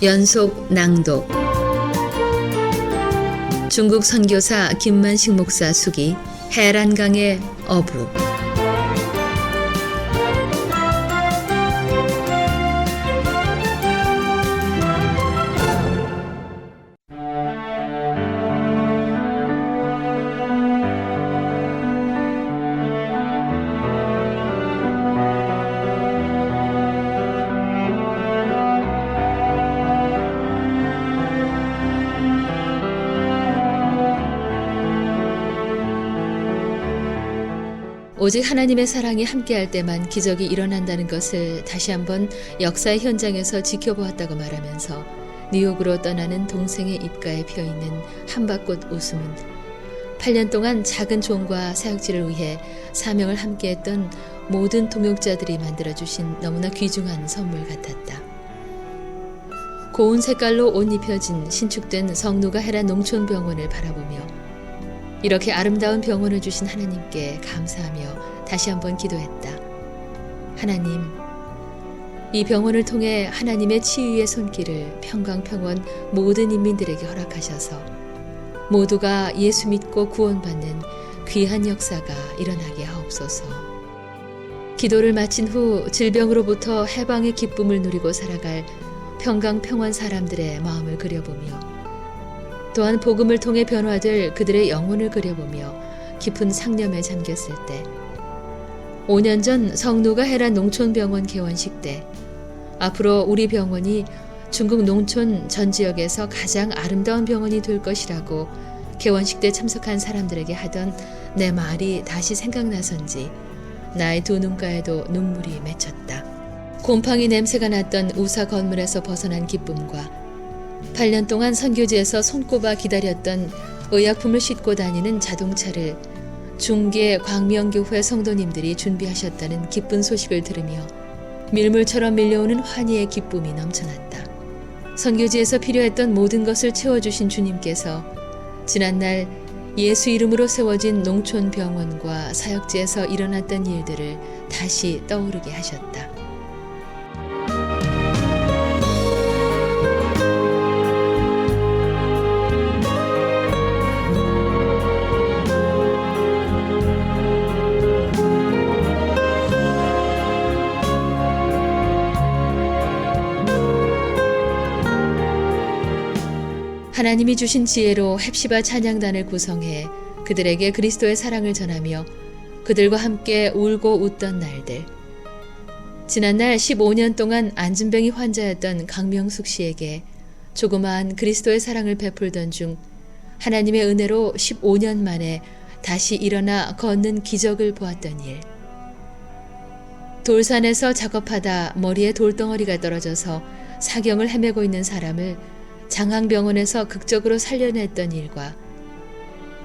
연속 낭독. 중국 선교사 김만식 목사 수기 해란강의 어부. 오직 하나님의 사랑이 함께할 때만 기적이 일어난다는 것을 다시 한번 역사의 현장에서 지켜보았다고 말하면서 뉴욕으로 떠나는 동생의 입가에 피어있는 한밭꽃 웃음은 8년 동안 작은 종과 사역지를 위해 사명을 함께했던 모든 동역자들이 만들어주신 너무나 귀중한 선물 같았다. 고운 색깔로 옷 입혀진 신축된 성누가 헤란 농촌병원을 바라보며 이렇게 아름다운 병원을 주신 하나님께 감사하며 다시 한번 기도했다. 하나님, 이 병원을 통해 하나님의 치유의 손길을 평강평원 모든 인민들에게 허락하셔서 모두가 예수 믿고 구원받는 귀한 역사가 일어나게 하옵소서. 기도를 마친 후 질병으로부터 해방의 기쁨을 누리고 살아갈 평강평원 사람들의 마음을 그려보며 또한 복음을 통해 변화될 그들의 영혼을 그려보며 깊은 상념에 잠겼을 때 5년 전 성누가 헤란 농촌병원 개원식 때 앞으로 우리 병원이 중국 농촌 전 지역에서 가장 아름다운 병원이 될 것이라고 개원식 때 참석한 사람들에게 하던 내 말이 다시 생각나선지 나의 두 눈가에도 눈물이 맺혔다. 곰팡이 냄새가 났던 우사 건물에서 벗어난 기쁨과 8년 동안 선교지에서 손꼽아 기다렸던 의약품을 싣고 다니는 자동차를 중계 광명교회 성도님들이 준비하셨다는 기쁜 소식을 들으며 밀물처럼 밀려오는 환희의 기쁨이 넘쳐났다. 선교지에서 필요했던 모든 것을 채워주신 주님께서 지난날 예수 이름으로 세워진 농촌병원과 사역지에서 일어났던 일들을 다시 떠오르게 하셨다. 하나님이 주신 지혜로 헵시바 찬양단을 구성해 그들에게 그리스도의 사랑을 전하며 그들과 함께 울고 웃던 날들. 지난날 15년 동안 안진병이 환자였던 강명숙 씨에게 조그마한 그리스도의 사랑을 베풀던 중 하나님의 은혜로 15년 만에 다시 일어나 걷는 기적을 보았던 일. 돌산에서 작업하다 머리에 돌덩어리가 떨어져서 사경을 헤매고 있는 사람을 장항병원에서 극적으로 살려냈던 일과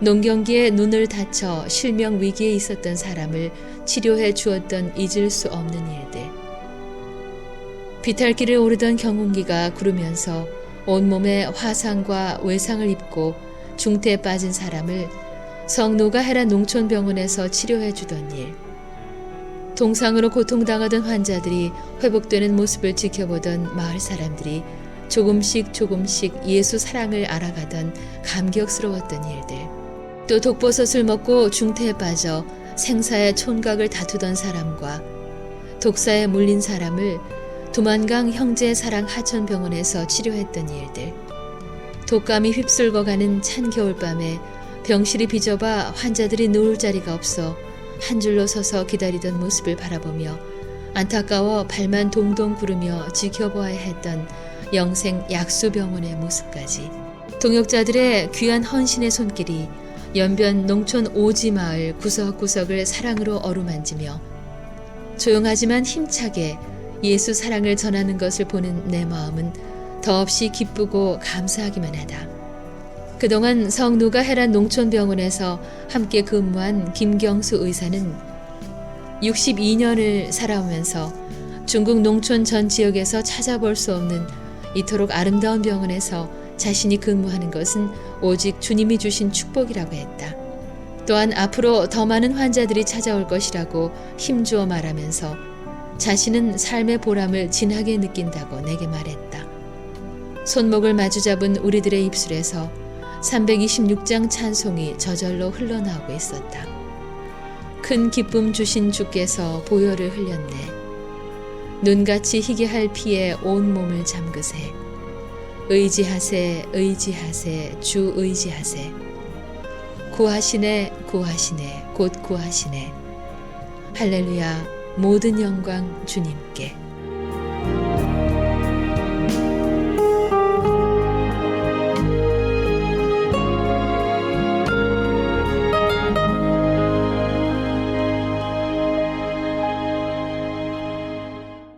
농경기에 눈을 다쳐 실명 위기에 있었던 사람을 치료해 주었던 잊을 수 없는 일들. 비탈길을 오르던 경운기가 구르면서 온몸에 화상과 외상을 입고 중태에 빠진 사람을 성누가 헤란 농촌병원에서 치료해 주던 일. 동상으로 고통당하던 환자들이 회복되는 모습을 지켜보던 마을 사람들이 조금씩 예수 사랑을 알아가던 감격스러웠던 일들. 또 독버섯을 먹고 중태에 빠져 생사의 촌각을 다투던 사람과 독사에 물린 사람을 두만강 형제의 사랑 하천병원에서 치료했던 일들. 독감이 휩쓸고 가는 찬 겨울밤에 병실이 비좁아 환자들이 누울 자리가 없어 한 줄로 서서 기다리던 모습을 바라보며 안타까워 발만 동동 구르며 지켜보아야 했던 영생 약수병원의 모습까지. 동역자들의 귀한 헌신의 손길이 연변 농촌 오지마을 구석구석을 사랑으로 어루만지며 조용하지만 힘차게 예수 사랑을 전하는 것을 보는 내 마음은 더없이 기쁘고 감사하기만 하다. 그동안 성누가 헤란 농촌병원에서 함께 근무한 김경수 의사는 62년을 살아오면서 중국 농촌 전 지역에서 찾아볼 수 없는 이토록 아름다운 병원에서 자신이 근무하는 것은 오직 주님이 주신 축복이라고 했다. 또한 앞으로 더 많은 환자들이 찾아올 것이라고 힘주어 말하면서 자신은 삶의 보람을 진하게 느낀다고 내게 말했다. 손목을 마주잡은 우리들의 입술에서 326장 찬송이 저절로 흘러나오고 있었다. 큰 기쁨 주신 주께서 보혈을 흘렸네. 눈같이 희게 할 피에 온 몸을 잠그세. 의지하세 의지하세 주 의지하세. 구하시네 구하시네 곧 구하시네. 할렐루야 모든 영광 주님께.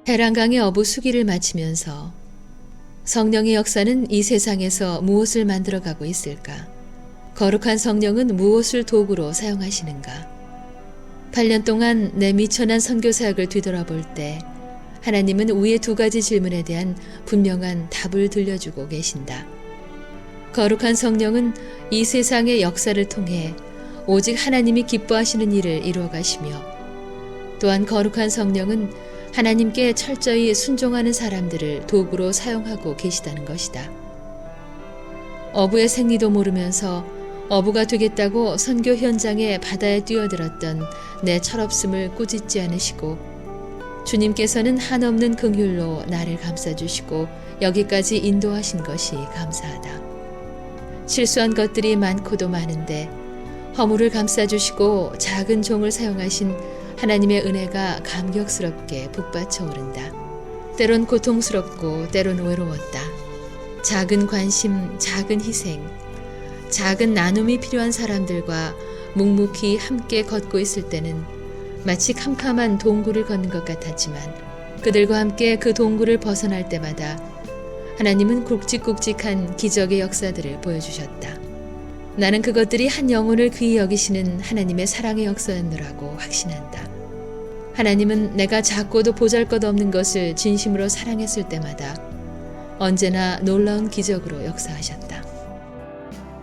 해란강의 어부 수기를 마치면서 성령의 역사는 이 세상에서 무엇을 만들어가고 있을까? 거룩한 성령은 무엇을 도구로 사용하시는가? 8년 동안 내 미천한 선교사역을 뒤돌아볼 때 하나님은 위의 두 가지 질문에 대한 분명한 답을 들려주고 계신다. 거룩한 성령은 이 세상의 역사를 통해 오직 하나님이 기뻐하시는 일을 이루어 가시며, 또한 거룩한 성령은 하나님께 철저히 순종하는 사람들을 도구로 사용하고 계시다는 것이다. 어부의 생리도 모르면서 어부가 되겠다고 선교 현장에 바다에 뛰어들었던 내 철없음을 꾸짖지 않으시고, 주님께서는 한없는 긍휼로 나를 감싸주시고 여기까지 인도하신 것이 감사하다. 실수한 것들이 많고도 많은데 허물을 감싸주시고 작은 종을 사용하신 하나님의 은혜가 감격스럽게 북받쳐 오른다. 때론 고통스럽고 때론 외로웠다. 작은 관심, 작은 희생, 작은 나눔이 필요한 사람들과 묵묵히 함께 걷고 있을 때는 마치 캄캄한 동굴을 걷는 것 같았지만, 그들과 함께 그 동굴을 벗어날 때마다 하나님은 굵직굵직한 기적의 역사들을 보여주셨다. 나는 그것들이 한 영혼을 귀히 여기시는 하나님의 사랑의 역사였노라고 확신한다. 하나님은 내가 작고도 보잘것없는 것을 진심으로 사랑했을 때마다 언제나 놀라운 기적으로 역사하셨다.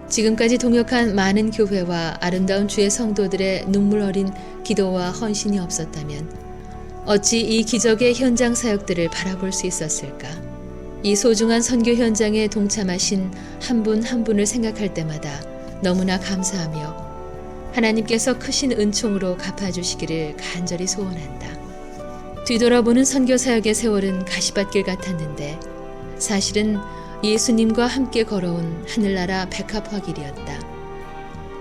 지금까지 동역한 많은 교회와 아름다운 주의 성도들의 눈물 어린 기도와 헌신이 없었다면 어찌 이 기적의 현장 사역들을 바라볼 수 있었을까? 이 소중한 선교 현장에 동참하신 한 분 한 분을 생각할 때마다 너무나 감사하며 하나님께서 크신 은총으로 갚아주시기를 간절히 소원한다. 뒤돌아보는 선교사역의 세월은 가시밭길 같았는데 사실은 예수님과 함께 걸어온 하늘나라 백합화길이었다.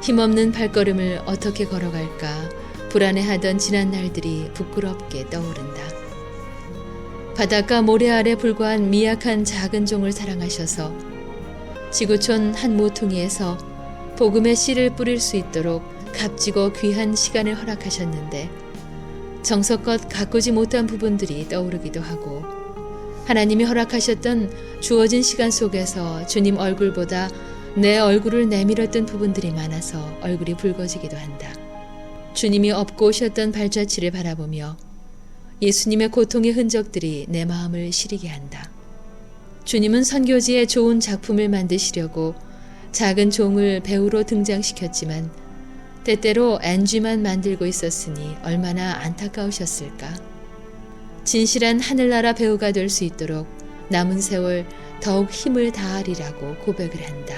힘없는 발걸음을 어떻게 걸어갈까 불안해하던 지난 날들이 부끄럽게 떠오른다. 바닷가 모래 아래 불과한 미약한 작은 종을 사랑하셔서 지구촌 한 모퉁이에서 복음의 씨를 뿌릴 수 있도록 값지고 귀한 시간을 허락하셨는데 정성껏 가꾸지 못한 부분들이 떠오르기도 하고, 하나님이 허락하셨던 주어진 시간 속에서 주님 얼굴보다 내 얼굴을 내밀었던 부분들이 많아서 얼굴이 붉어지기도 한다. 주님이 업고 오셨던 발자취를 바라보며 예수님의 고통의 흔적들이 내 마음을 시리게 한다. 주님은 선교지에 좋은 작품을 만드시려고 작은 종을 배우로 등장시켰지만 때때로 NG만 만들고 있었으니 얼마나 안타까우셨을까. 진실한 하늘나라 배우가 될 수 있도록 남은 세월 더욱 힘을 다하리라고 고백을 한다.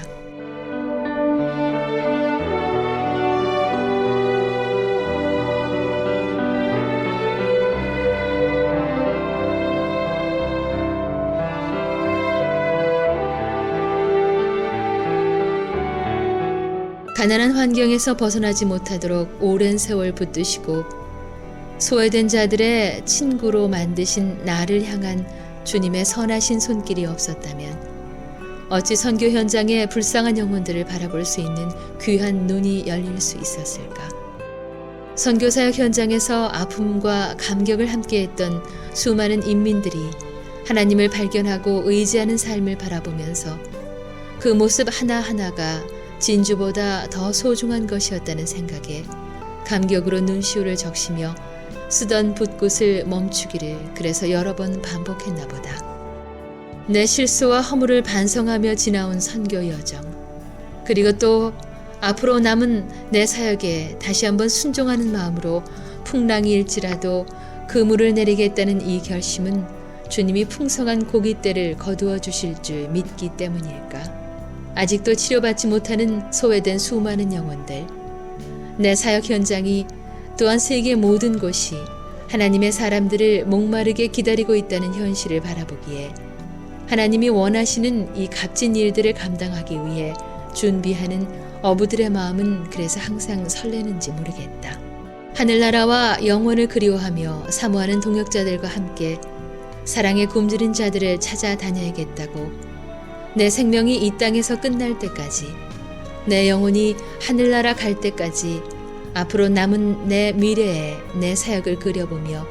가난한 환경에서 벗어나지 못하도록 오랜 세월 붙드시고 소외된 자들의 친구로 만드신 나를 향한 주님의 선하신 손길이 없었다면 어찌 선교 현장의 불쌍한 영혼들을 바라볼 수 있는 귀한 눈이 열릴 수 있었을까? 선교사역 현장에서 아픔과 감격을 함께했던 수많은 인민들이 하나님을 발견하고 의지하는 삶을 바라보면서 그 모습 하나하나가 진주보다 더 소중한 것이었다는 생각에 감격으로 눈시울을 적시며 쓰던 붓굿을 멈추기를 그래서 여러 번 반복했나 보다. 내 실수와 허물을 반성하며 지나온 선교 여정, 그리고 또 앞으로 남은 내 사역에 다시 한번 순종하는 마음으로 풍랑이 일지라도 그물을 내리겠다는 이 결심은 주님이 풍성한 고깃대를 거두어 주실 줄 믿기 때문일까? 아직도 치료받지 못하는 소외된 수많은 영혼들, 내 사역 현장이 또한 세계 모든 곳이 하나님의 사람들을 목마르게 기다리고 있다는 현실을 바라보기에 하나님이 원하시는 이 값진 일들을 감당하기 위해 준비하는 어부들의 마음은 그래서 항상 설레는지 모르겠다. 하늘나라와 영원을 그리워하며 사모하는 동역자들과 함께 사랑에 굶주린 자들을 찾아다녀야겠다고, 내 생명이 이 땅에서 끝날 때까지, 내 영혼이 하늘나라 갈 때까지 앞으로 남은 내 미래에 내 사역을 그려보며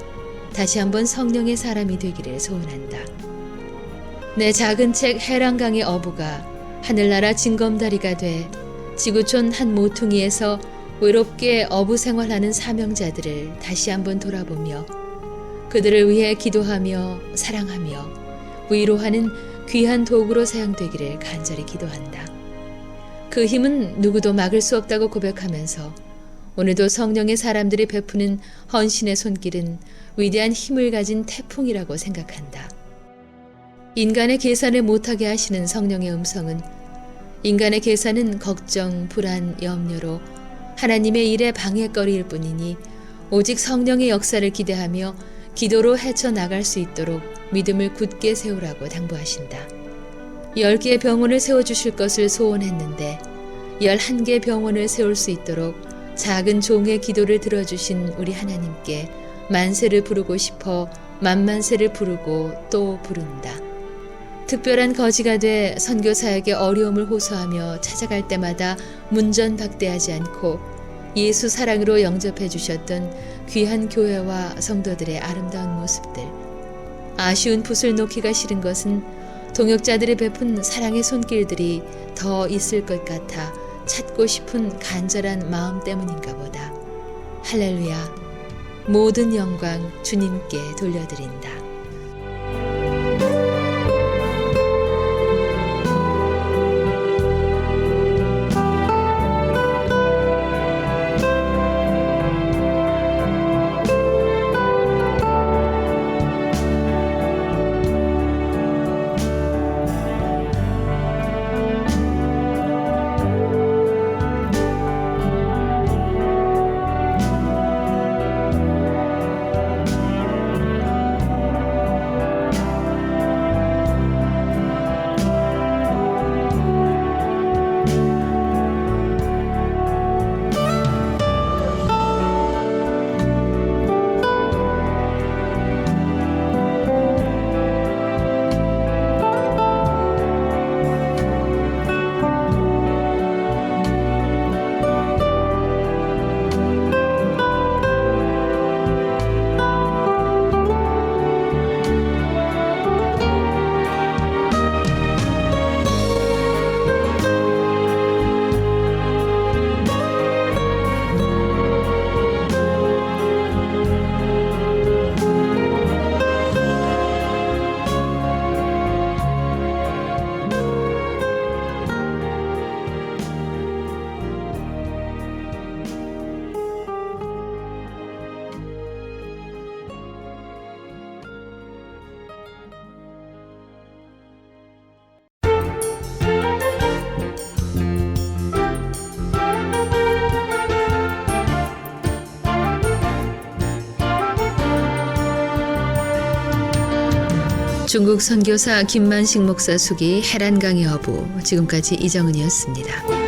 다시 한번 성령의 사람이 되기를 소원한다. 내 작은 책 해랑강의 어부가 하늘나라 징검다리가 돼 지구촌 한 모퉁이에서 외롭게 어부 생활하는 사명자들을 다시 한번 돌아보며 그들을 위해 기도하며 사랑하며 위로하는 귀한 도구로 사용되기를 간절히 기도한다. 그 힘은 누구도 막을 수 없다고 고백하면서 오늘도 성령의 사람들이 베푸는 헌신의 손길은 위대한 힘을 가진 태풍이라고 생각한다. 인간의 계산을 못하게 하시는 성령의 음성은 인간의 계산은 걱정, 불안, 염려로 하나님의 일에 방해거리일 뿐이니 오직 성령의 역사를 기대하며 기도로 헤쳐나갈 수 있도록 믿음을 굳게 세우라고 당부하신다. 10개의 병원을 세워주실 것을 소원했는데 11개의 병원을 세울 수 있도록 작은 종의 기도를 들어주신 우리 하나님께 만세를 부르고 싶어 만만세를 부르고 또 부른다. 특별한 거지가 돼 선교사에게 어려움을 호소하며 찾아갈 때마다 문전박대하지 않고 예수 사랑으로 영접해 주셨던 귀한 교회와 성도들의 아름다운 모습들. 아쉬운 붓을 놓기가 싫은 것은 동역자들이 베푼 사랑의 손길들이 더 있을 것 같아 찾고 싶은 간절한 마음 때문인가 보다. 할렐루야. 모든 영광 주님께 돌려드린다. 중국 선교사 김만식 목사 수기 해란강의 어부, 지금까지 이정은이었습니다.